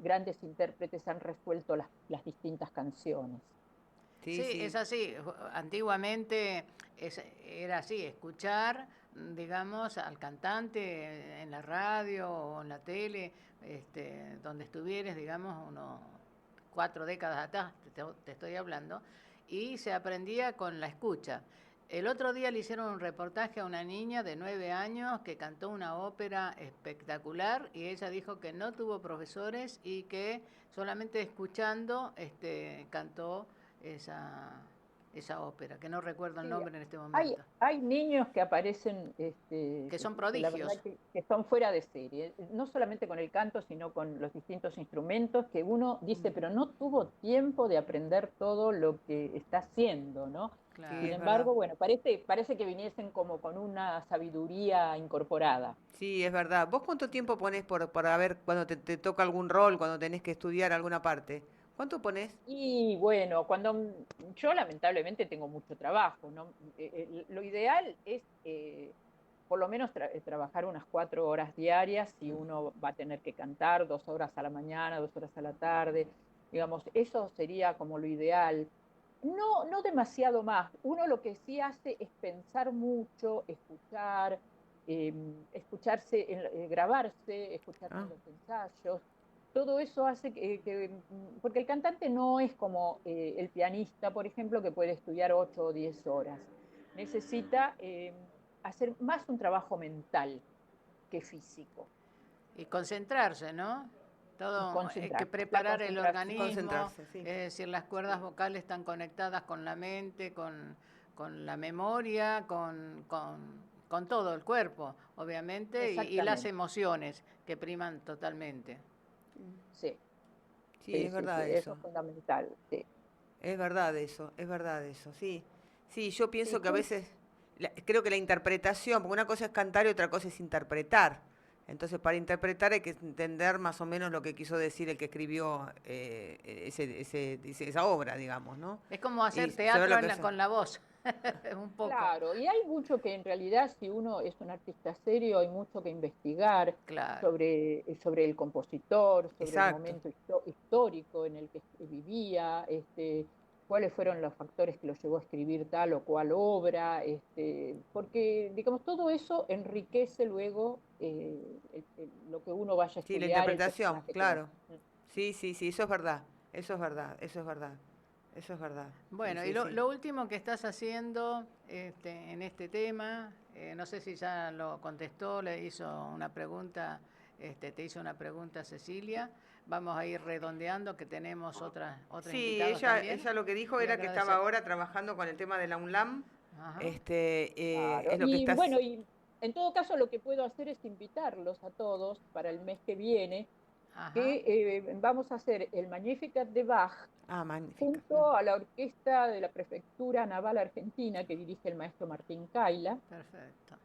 grandes intérpretes han resuelto las distintas canciones.
Sí,
Sí, es
sí.
así. Antiguamente era así, escuchar, digamos, al cantante en la radio o en la tele, donde estuvieres, digamos, unos 4 décadas atrás, te estoy hablando, y se aprendía con la escucha. El otro día le hicieron un reportaje a una niña de 9 años que cantó una ópera espectacular y ella dijo que no tuvo profesores y que solamente escuchando cantó esa, esa ópera, que no recuerdo el
Sí,
nombre en este
hay,
momento,
hay niños que aparecen,
que son
la verdad
prodigios.
que son fuera de serie, no solamente con el canto, sino con los distintos instrumentos que uno dice, pero no tuvo tiempo de aprender todo lo que está haciendo, ¿no?
Sí,
Sin
Claro.
es verdad.
embargo, bueno, parece que viniesen como con una sabiduría incorporada.
Sí, es verdad. ¿Vos cuánto tiempo ponés para ver cuando te toca algún rol, cuando tenés que estudiar alguna parte? ¿Cuánto ponés?
Y bueno, yo lamentablemente tengo mucho trabajo, ¿no? Lo ideal es por lo menos trabajar unas 4 horas diarias si uno va a tener que cantar 2 horas a la mañana, 2 horas a la tarde, digamos, eso sería como lo ideal. No demasiado más. Uno lo que sí hace es pensar mucho, eh, escucharse, grabarse, escucharse
Ah,
en los ensayos. Todo eso hace porque el cantante no es como el pianista, por ejemplo, que puede estudiar 8 o 10 horas. necesita hacer más un trabajo mental que físico.
Y concentrarse, ¿no? Todo, que
Concentrarse,
preparar el organismo,
Concentrarse, sí.
es decir, las cuerdas vocales están conectadas con la mente, con la memoria, con todo el cuerpo, obviamente, y las
Exactamente.
emociones que priman totalmente.
Sí,
Sí, es verdad
eso
eso.
es fundamental. Sí.
Es verdad eso, sí. Sí, yo pienso
Sí,
que a veces, creo que la interpretación, porque una cosa es cantar y otra cosa es interpretar. Entonces, para interpretar hay que entender más o menos lo que quiso decir el que escribió esa obra, digamos, ¿no?
Es como hacer
Y saber
teatro
lo que es.
con la voz, un poco.
claro, y hay mucho que en realidad, si uno es un artista serio, hay mucho que investigar
Claro.
sobre el compositor, sobre el
Exacto.
momento histórico en el que vivía, cuáles fueron los factores que lo llevó a escribir tal o cual obra, porque, digamos, todo eso enriquece luego lo que uno vaya a
Sí, la
estudiar, el
interpretación,
personaje que va a
claro.
hacer.
Sí, sí, sí, eso es verdad. Eso es verdad, eso es verdad. Eso es verdad. Sí,
Bueno, y
sí, sí.
lo último que estás haciendo en este tema, no sé si ya lo contestó, le hizo una pregunta, te hizo una pregunta Cecilia. Vamos a ir redondeando, que tenemos otros
Sí,
invitados también.
ella lo que dijo
Y
era que estaba
agradecer.
ahora trabajando con el tema de la UNLAM.
Ajá,
Claro.
Es lo que
Y
estás.
bueno, y en todo caso lo que puedo hacer es invitarlos a todos para el mes que viene,
ajá,
que vamos a hacer el Magnificat de Bach
Ah, magnífica.
junto a la orquesta de la Prefectura Naval Argentina que dirige el maestro Martín Caila,
perfecto.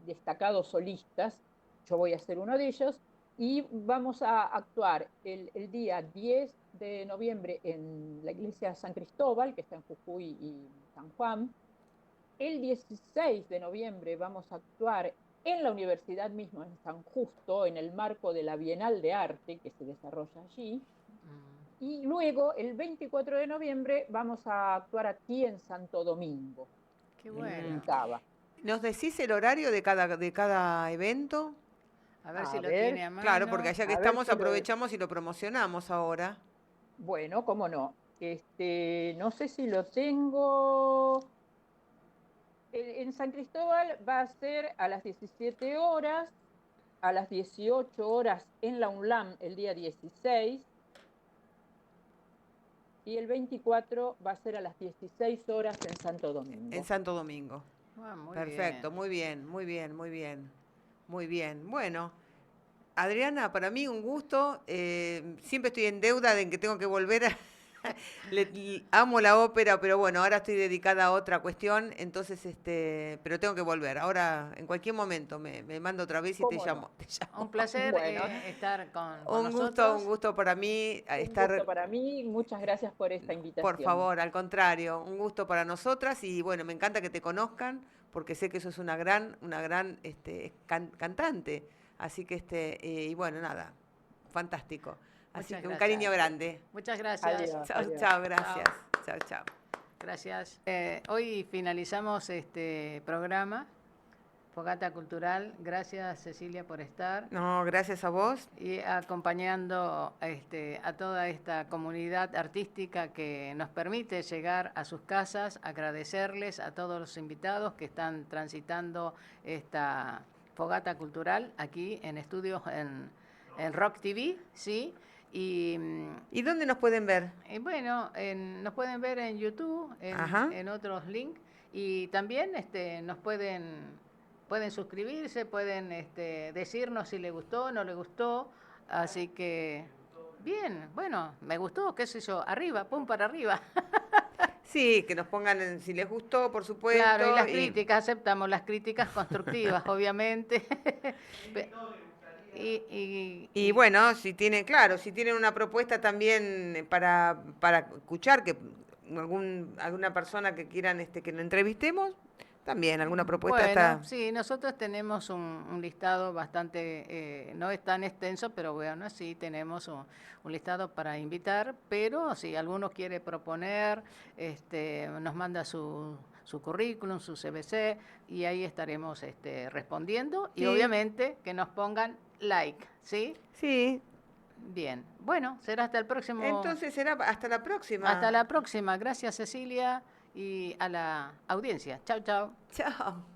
destacados solistas, yo voy a ser uno de ellos, y vamos a actuar el día 10 de noviembre en la iglesia San Cristóbal, que está en Jujuy y San Juan. El 16 de noviembre vamos a actuar en la universidad misma, en San Justo, en el marco de la Bienal de Arte que se desarrolla allí. Y luego, el 24 de noviembre, vamos a actuar aquí en Santo Domingo,
Qué
en
bueno.
Cava.
¿Nos decís el horario de cada evento?
A ver si
A
lo
ver,
tiene a
Claro, porque
mano.
allá que
a ver
estamos
si lo...
aprovechamos y lo promocionamos ahora.
Bueno, cómo no. No sé si lo tengo. En San Cristóbal va a ser a las 17 horas, a las 18 horas en la UNLAM el día 16, y el 24 va a ser a las 16 horas en Santo
En
Domingo.
Santo Domingo.
Ah, muy
Perfecto,
bien.
muy bien, muy bien, muy bien. Muy bien. Bueno, Adriana, para mí un gusto. Siempre estoy en deuda de que tengo que volver a... amo la ópera, pero bueno, ahora estoy dedicada a otra cuestión, entonces, pero tengo que volver. Ahora, en cualquier momento, me mando otra vez y te
¿Cómo no?
llamo. Te llamo.
Un placer
Bueno,
estar con
Un
nosotros.
gusto para mí
un
estar.
gusto para mí. Muchas gracias por esta
Por
invitación.
favor, al contrario, un gusto para nosotras y bueno, me encanta que te conozcan porque sé que sos una gran cantante. Así que y bueno, nada, fantástico. Así
Muchas
que un cariño
gracias.
grande.
Muchas gracias.
Adiós,
Chao,
adiós.
chao, gracias.
Chao.
Chao, chao.
Gracias. Hoy finalizamos este programa, Fogata Cultural. Gracias, Cecilia, por estar
No, gracias a vos.
y acompañando a toda esta comunidad artística que nos permite llegar a sus casas. Agradecerles a todos los invitados que están transitando esta Fogata Cultural aquí en estudios en Rock TV, ¿sí? Y
¿Y dónde nos pueden ver?
bueno, nos pueden ver en YouTube,
Ajá.
en otros links, y también nos pueden suscribirse, pueden decirnos si les gustó o no les gustó. Así que, bien, bueno, me gustó, qué sé yo, arriba, pum para arriba.
Sí, que nos pongan si les gustó, por
Claro, y
supuesto.
las críticas, aceptamos las críticas constructivas, obviamente.
Y bueno, claro, si tienen una propuesta también para escuchar, que alguna persona que quieran que lo entrevistemos, también alguna propuesta
Bueno,
está.
sí, nosotros tenemos un listado bastante, no es tan extenso, pero bueno, sí tenemos un listado para invitar, pero si alguno quiere proponer, nos manda su currículum, su CVC, y ahí estaremos respondiendo, y
Sí,
obviamente que nos pongan like, ¿sí?
sí.
Bien, bueno, será hasta el próximo,
Entonces será hasta la próxima.
hasta la próxima. Gracias, Cecilia, y a la audiencia. Chao, chao.
Chao.